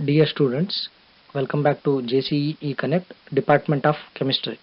Dear students, welcome back to JCE Connect, Department of Chemistry.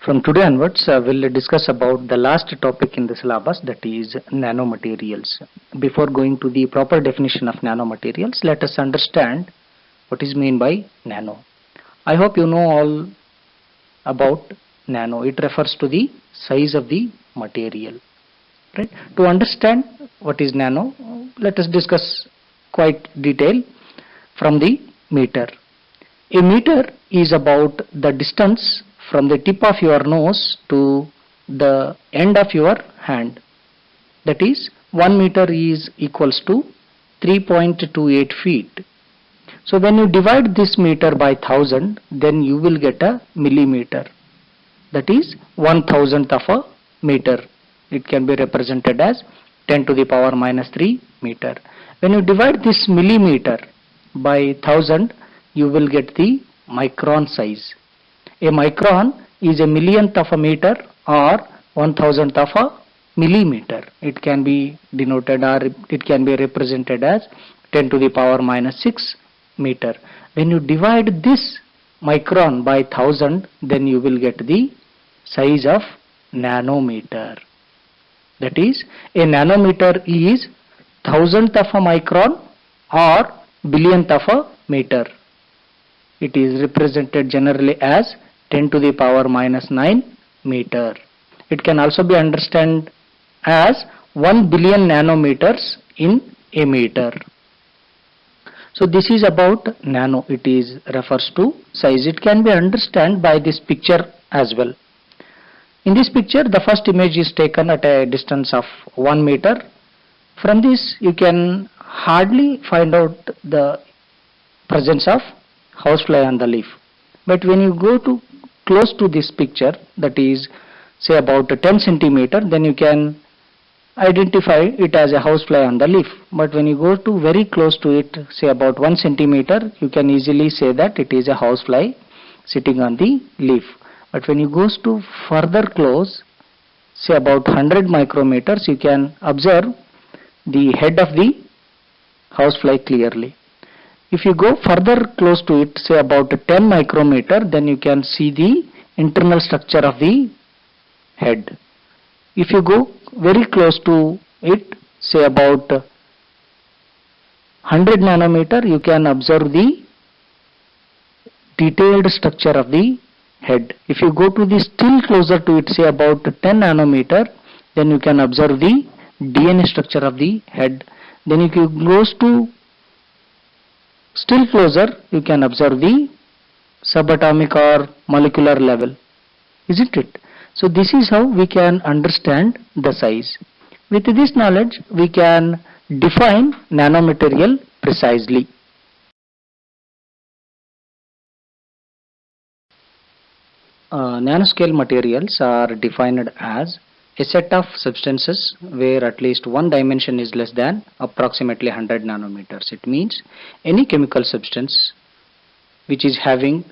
From today onwards, we'll discuss about the last topic in the syllabus, that is nanomaterials. Before going to the proper definition of nanomaterials, let us understand what is meant by nano. I hope you know all about nano. It refers to the size of the material. Right? To understand what is nano, let us discuss quite detail from the meter. A meter is about the distance from the tip of your nose to the end of your hand. That is, 1 meter is equals to 3.28 feet. So when you divide this meter by 1000, then you will get a millimeter. That is 1,000th of a meter. It can be represented as 10 to the power minus 3 meter. When you divide this millimeter by 1000, you will get the micron size. A micron is a millionth of a meter or 1,000th of a millimeter. It can be denoted or it can be represented as 10 to the power minus 6 meter. When you divide this micron by 1000, then you will get the size of nanometer. That is, a nanometer is 1000th of a micron or billionth of a meter. It is represented generally as 10 to the power minus 9 meter. It can also be understood as 1 billion nanometers in a meter. So this is about nano. It is refers to size. It can be understood by this picture as well. In this picture, the first image is taken at a distance of 1 meter. From this, you can hardly find out the presence of housefly on the leaf. But when you go to close to this picture, that is say about 10 centimeter, then you can identify it as a housefly on the leaf. But when you go to very close to it, say about 1 centimeter, you can easily say that it is a housefly sitting on the leaf. But when you go to further close, say about 100 micrometers, you can observe the head of the housefly clearly. If you go further close to it, say about 10 micrometer, then you can see the internal structure of the head. If you go very close to it, say about 100 nanometer, you can observe the detailed structure of the head. If you go to the still closer to it, say about 10 nanometer, then you can observe the DNA structure of the head. Then if you go to still closer, you can observe the subatomic or molecular level, isn't it? So this is how we can understand the size. With this knowledge, we can define nanomaterial precisely. Nanoscale materials are defined as a set of substances where at least one dimension is less than approximately 100 nanometers. It means any chemical substance which is having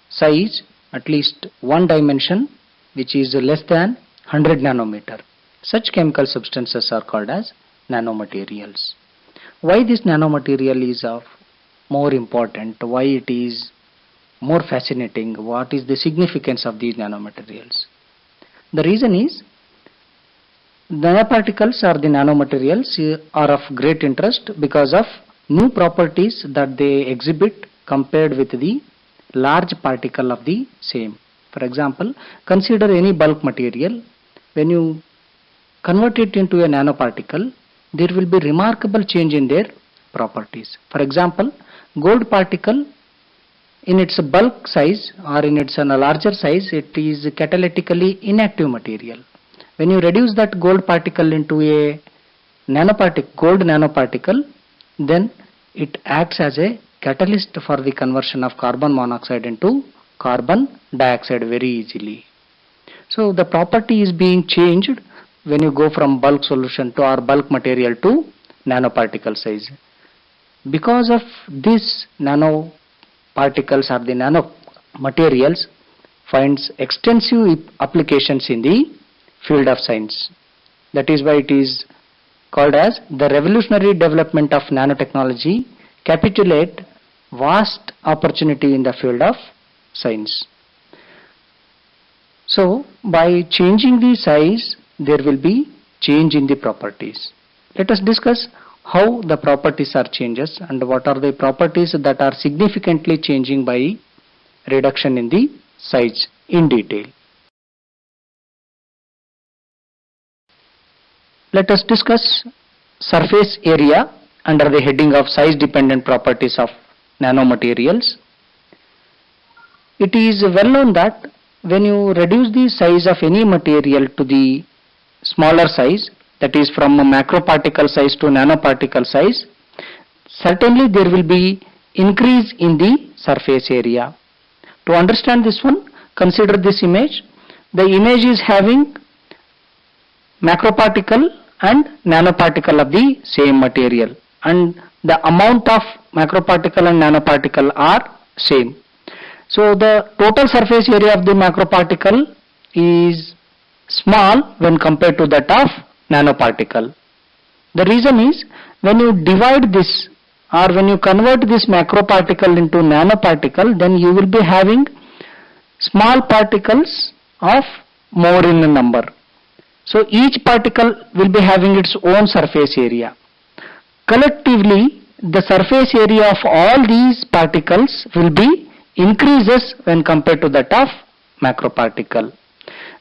size at least one dimension which is less than 100 nanometer. Such chemical substances are called as nanomaterials. Why this nanomaterial is of more important? Why it is more fascinating? What is the significance of these nanomaterials? The reason is nanoparticles or the nanomaterials are of great interest because of new properties that they exhibit compared with the large particle of the same. For example, consider any bulk material. When you convert it into a nanoparticle, there will be remarkable change in their properties. For example, gold particle in its bulk size or in its larger size, it is catalytically inactive material. When you reduce that gold particle into a gold nanoparticle, then it acts as a catalyst for the conversion of carbon monoxide into carbon dioxide very easily. So the property is being changed when you go from bulk solution to or bulk material to nanoparticle size. Because of this, nanoparticles or the nanomaterials finds extensive applications in the field of science. That is why it is called as the revolutionary development of nanotechnology capitulate vast opportunity in the field of science. So by changing the size, there will be change in the properties. Let us discuss how the properties are changes and what are the properties that are significantly changing by reduction in the size in detail. Let us discuss surface area under the heading of size dependent properties of nanomaterials. It is well known that when you reduce the size of any material to the smaller size, that is from a macroparticle size to nanoparticle size, certainly there will be increase in the surface area. To understand this one, consider this image. The image is having macroparticle and nanoparticle of the same material, and the amount of macroparticle and nanoparticle are same. So the total surface area of the macroparticle is small when compared to that of nanoparticle. The reason is, when you divide this or when you convert this macroparticle into nanoparticle, then you will be having small particles of more in number. So each particle will be having its own surface area. Collectively, the surface area of all these particles will be increases when compared to that of macroparticle.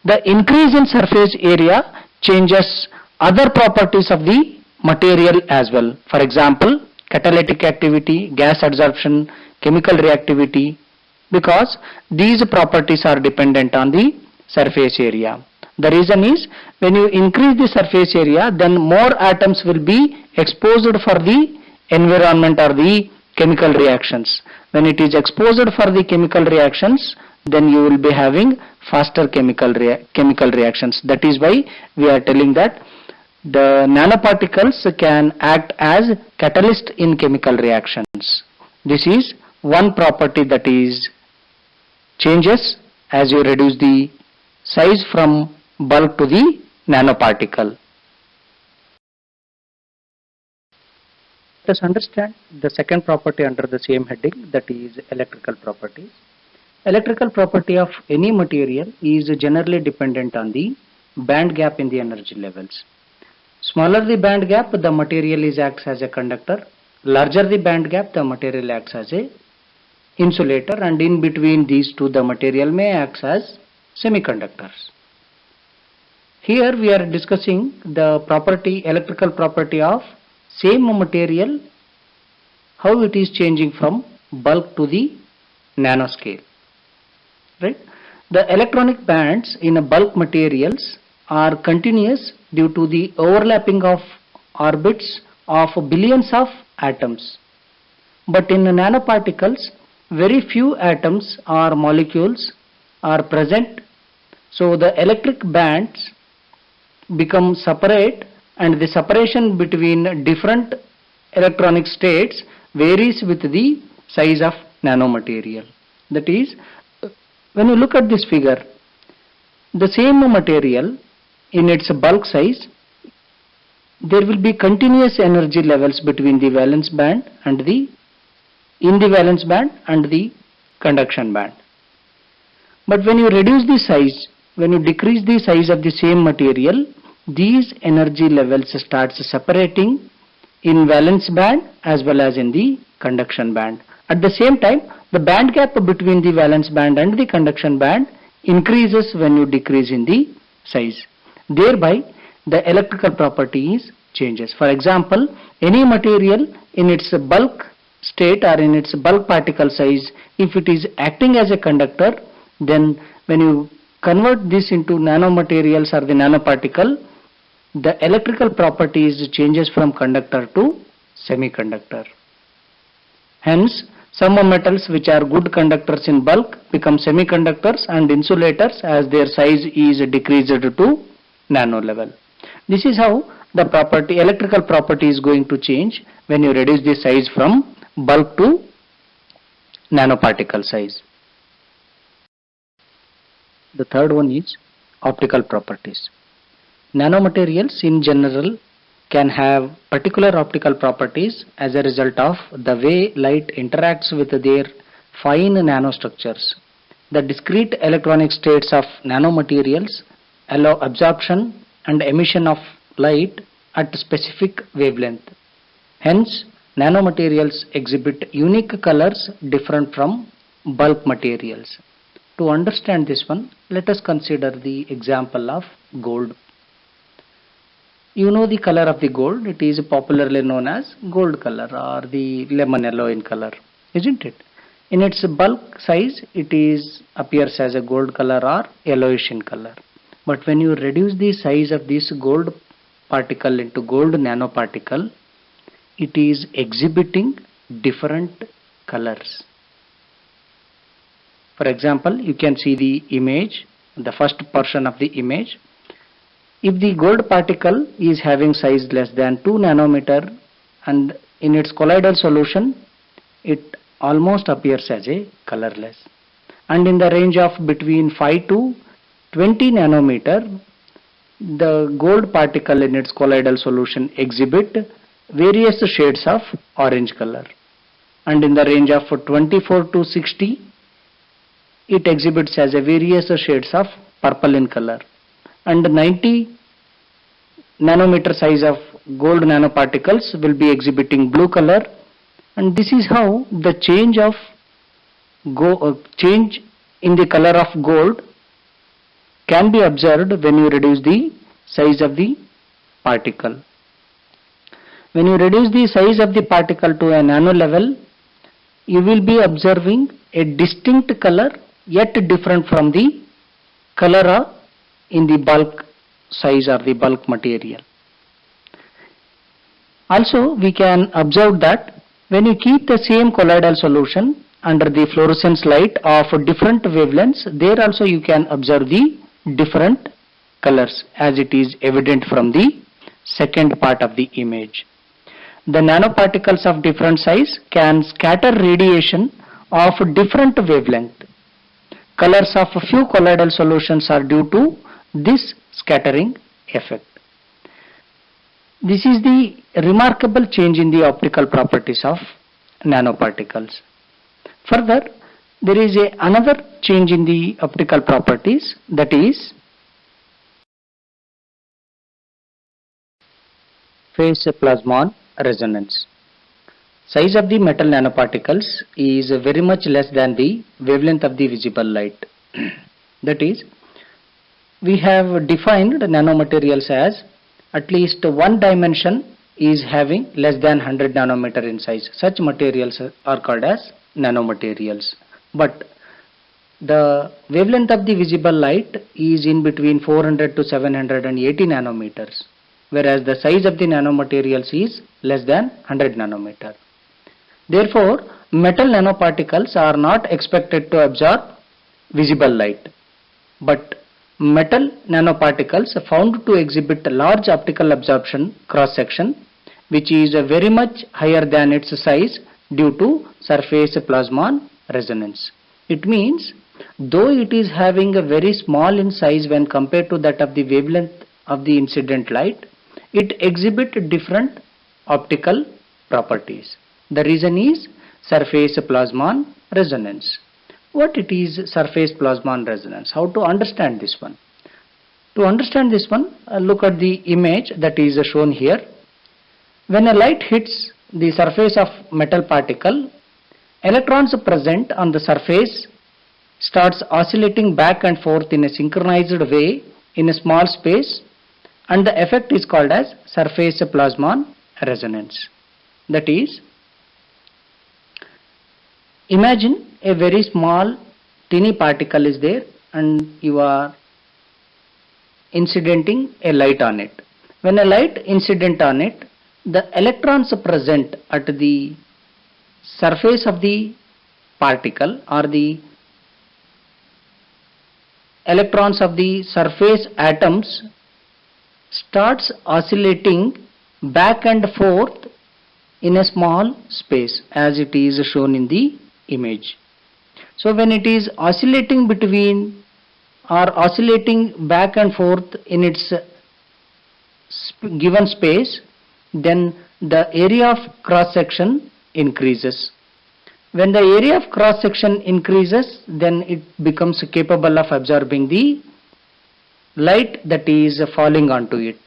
The increase in surface area changes other properties of the material as well. For example, catalytic activity, gas adsorption, chemical reactivity, because these properties are dependent on the surface area. The reason is, when you increase the surface area, then more atoms will be exposed for the environment or the chemical reactions. When it is exposed for the chemical reactions, then you will be having faster chemical reactions. That is why we are telling that the nanoparticles can act as catalyst in chemical reactions. This is one property that is changes as you reduce the size from bulk to the nanoparticle. Let us understand the second property under the same heading, that is electrical properties. Electrical property of any material is generally dependent on the band gap in the energy levels. Smaller the band gap, the material acts as a conductor. Larger the band gap, the material acts as a insulator, and in between these two the material may act as semiconductors. Here we are discussing the electrical property of same material, how it is changing from bulk to the nanoscale. Right? The electronic bands in a bulk materials are continuous due to the overlapping of orbits of billions of atoms. But in nanoparticles, very few atoms or molecules are present, so the electric bands become separate, and the separation between different electronic states varies with the size of nanomaterial. That is, when you look at this figure, the same material in its bulk size, there will be continuous energy levels between the valence band and the valence band and the conduction band. But when you reduce the size, when you decrease the size of the same material, these energy levels starts separating in valence band as well as in the conduction band. At the same time, the band gap between the valence band and the conduction band increases when you decrease in the size. Thereby, the electrical properties changes. For example, any material in its bulk state or in its bulk particle size, if it is acting as a conductor, then when you convert this into nanomaterials or the nanoparticle, the electrical properties changes from conductor to semiconductor. Hence, some metals which are good conductors in bulk become semiconductors and insulators as their size is decreased to nano level. This is how the electrical property is going to change when you reduce the size from bulk to nanoparticle size. The third one is optical properties. Nanomaterials in general can have particular optical properties as a result of the way light interacts with their fine nanostructures. The discrete electronic states of nanomaterials allow absorption and emission of light at specific wavelength. Hence, nanomaterials exhibit unique colors different from bulk materials. To understand this one, let us consider the example of gold. You know the color of the gold, it is popularly known as gold color or the lemon yellow in color, isn't it? In its bulk size, appears as a gold color or yellowish in color. But when you reduce the size of this gold particle into gold nanoparticle, it is exhibiting different colors. For example, you can see the image, the first portion of the image. If the gold particle is having size less than 2 nanometer and in its colloidal solution, it almost appears as a colorless. And in the range of between 5 to 20 nanometer, the gold particle in its colloidal solution exhibit various shades of orange color. And in the range of 24 to 60, it exhibits as a various shades of purple in color. And 90 nanometer size of gold nanoparticles will be exhibiting blue color, and this is how the change in the color of gold can be observed when you reduce the size of the particle. When you reduce the size of the particle to a nano level, you will be observing a distinct color yet different from the color in the bulk size or the bulk material. Also, we can observe that when you keep the same colloidal solution under the fluorescence light of different wavelengths, there also you can observe the different colors as it is evident from the second part of the image. The nanoparticles of different size can scatter radiation of different wavelength. Colors of a few colloidal solutions are due to this scattering effect. This is the remarkable change in the optical properties of nanoparticles. Further, there is another change in the optical properties, that is phase plasmon resonance. Size of the metal nanoparticles is very much less than the wavelength of the visible light. That is, we have defined nanomaterials as at least one dimension is having less than 100 nanometer in size. Such materials are called as nanomaterials. But the wavelength of the visible light is in between 400 to 780 nanometers, whereas the size of the nanomaterials is less than 100 nanometer. Therefore, metal nanoparticles are not expected to absorb visible light, but metal nanoparticles are found to exhibit a large optical absorption cross section, which is very much higher than its size due to surface plasmon resonance. It means, though it is having a very small in size when compared to that of the wavelength of the incident light, it exhibits different optical properties. The reason is surface plasmon resonance. What it is surface plasmon resonance? How to understand this one? To understand this one, look at the image that is shown here. When a light hits the surface of metal particle, electrons present on the surface starts oscillating back and forth in a synchronized way in a small space, and the effect is called as surface plasmon resonance. That is, imagine a very small tiny particle is there and you are incidenting a light on it. When a light incident on it, the electrons present at the surface of the particle or the electrons of the surface atoms starts oscillating back and forth in a small space as it is shown in the image. So when it is oscillating between or oscillating back and forth in its given space, then the area of cross section increases. When the area of cross section increases, then it becomes capable of absorbing the light that is falling onto it.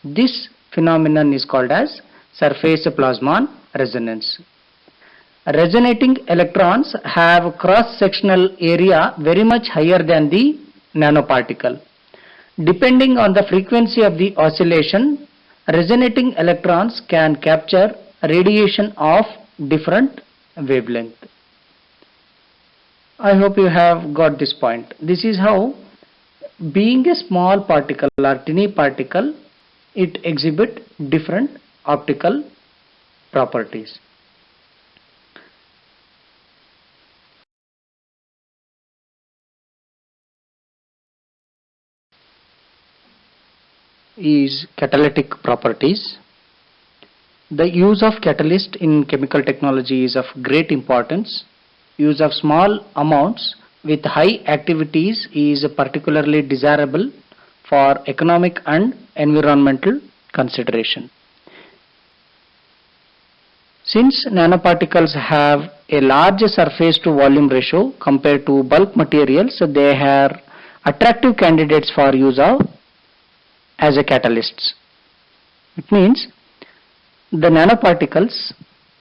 This phenomenon is called as surface plasmon resonance. Resonating electrons have cross-sectional area very much higher than the nanoparticle. Depending on the frequency of the oscillation, resonating electrons can capture radiation of different wavelength. I hope you have got this point. This is how, being a small particle or tiny particle, it exhibit different optical properties. Is catalytic properties. The use of catalyst in chemical technology is of great importance. Use of small amounts with high activities is particularly desirable for economic and environmental consideration. Since nanoparticles have a large surface to volume ratio compared to bulk materials, they are attractive candidates for use of as a catalysts. It means the nanoparticles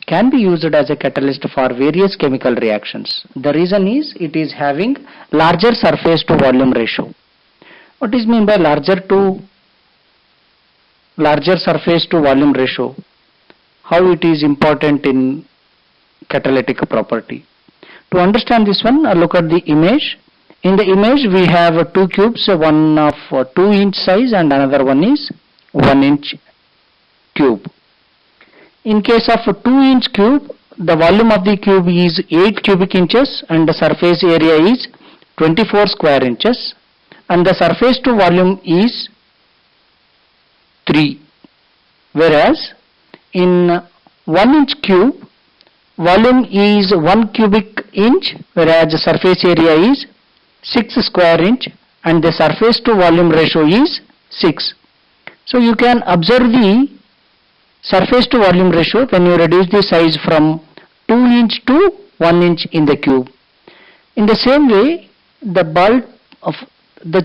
can be used as a catalyst for various chemical reactions. The reason is it is having larger surface to volume ratio. What is mean by larger surface to volume ratio? How it is important in catalytic property? To understand this one, look at the image. In the image we have two cubes, one of 2 inch size and another one is 1 inch cube. In case of 2 inch cube, the volume of the cube is 8 cubic inches and the surface area is 24 square inches and the surface to volume is 3. Whereas in 1 inch cube, volume is 1 cubic inch, whereas the surface area is 6 square inch and the surface to volume ratio is 6. So you can observe the surface to volume ratio when you reduce the size from 2 inch to 1 inch in the cube. In the same way, the bulk of the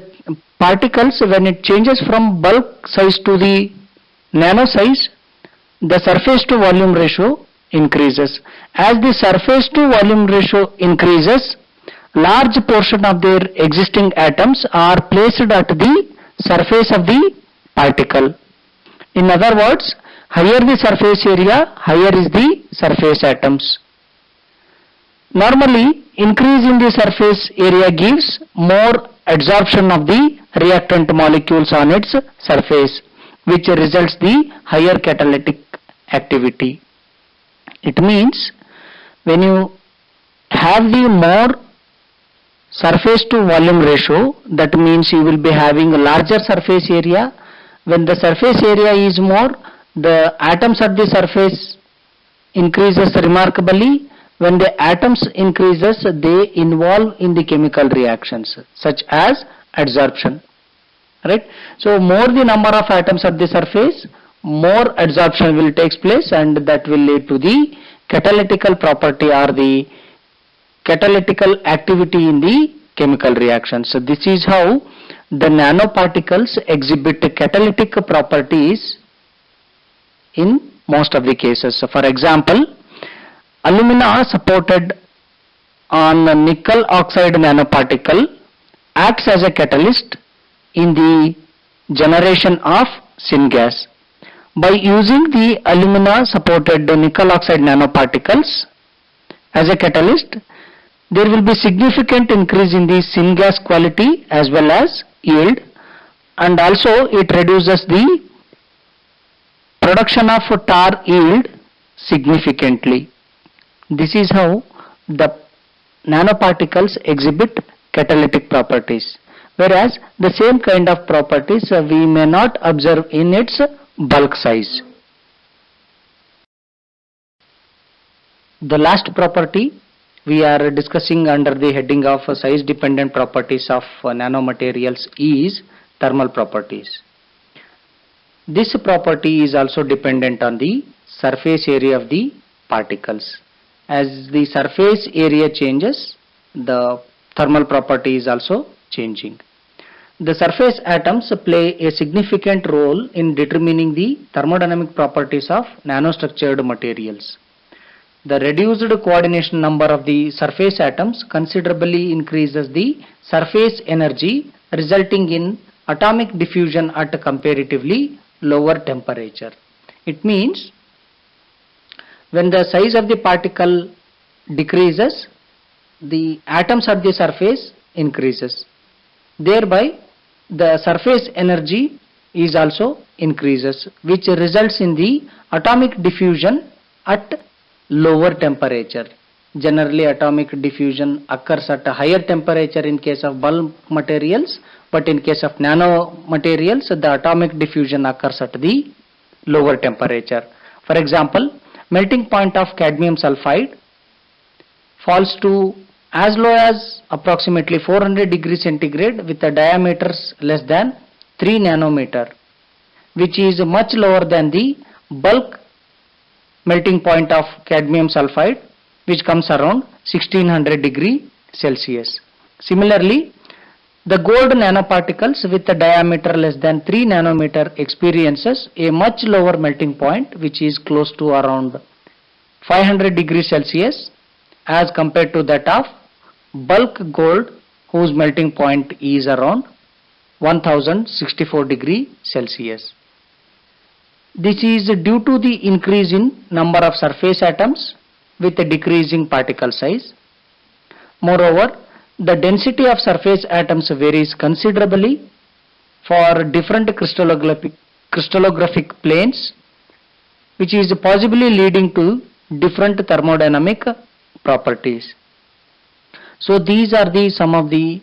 particles, when it changes from bulk size to the nano size, the surface to volume ratio increases. As the surface to volume ratio increases, large portion of their existing atoms are placed at the surface of the particle. In other words, higher the surface area, higher is the surface atoms. Normally, increase in the surface area gives more adsorption of the reactant molecules on its surface, which results the higher catalytic activity. It means when you have the more surface to volume ratio, that means you will be having a larger surface area. When the surface area is more, the atoms at the surface increases remarkably. When the atoms increases, they involve in the chemical reactions such as adsorption. Right? So more the number of atoms at the surface, more adsorption will take place and that will lead to the catalytical property or the catalytical activity in the chemical reaction. So this is how the nanoparticles exhibit catalytic properties in most of the cases. So for example, alumina supported on nickel oxide nanoparticle acts as a catalyst in the generation of syngas. By using the alumina supported nickel oxide nanoparticles as a catalyst, there will be significant increase in the syngas quality as well as yield, and also it reduces the production of tar yield significantly. This is how the nanoparticles exhibit catalytic properties, whereas the same kind of properties we may not observe in its bulk size. The last property we are discussing under the heading of size dependent properties of nanomaterials is thermal properties. This property is also dependent on the surface area of the particles. As the surface area changes, the thermal property is also changing. The surface atoms play a significant role in determining the thermodynamic properties of nanostructured materials. The reduced coordination number of the surface atoms considerably increases the surface energy, resulting in atomic diffusion at a comparatively lower temperature. It means when the size of the particle decreases, the atoms at the surface increases. Thereby, the surface energy is also increases, which results in the atomic diffusion at lower temperature. Generally, atomic diffusion occurs at a higher temperature in case of bulk materials, but in case of nano materials, the atomic diffusion occurs at the lower temperature. For example, melting point of cadmium sulfide falls to as low as approximately 400 degrees centigrade with a diameter less than 3 nanometer, which is much lower than the bulk melting point of cadmium sulfide, which comes around 1600 degree Celsius. Similarly, the gold nanoparticles with a diameter less than 3 nanometer experiences a much lower melting point, which is close to around 500 degrees Celsius as compared to that of bulk gold, whose melting point is around 1064 degree Celsius. This is due to the increase in number of surface atoms with a decreasing particle size. Moreover, the density of surface atoms varies considerably for different crystallographic planes, which is possibly leading to different thermodynamic properties. So these are some of the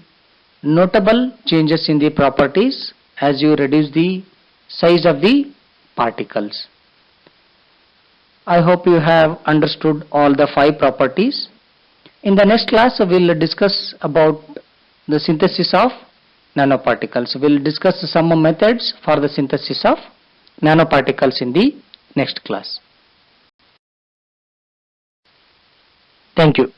notable changes in the properties as you reduce the size of the particles. I hope you have understood all the 5 properties. In the next class, we will discuss about the synthesis of nanoparticles. We will discuss some methods for the synthesis of nanoparticles in the next class. Thank you.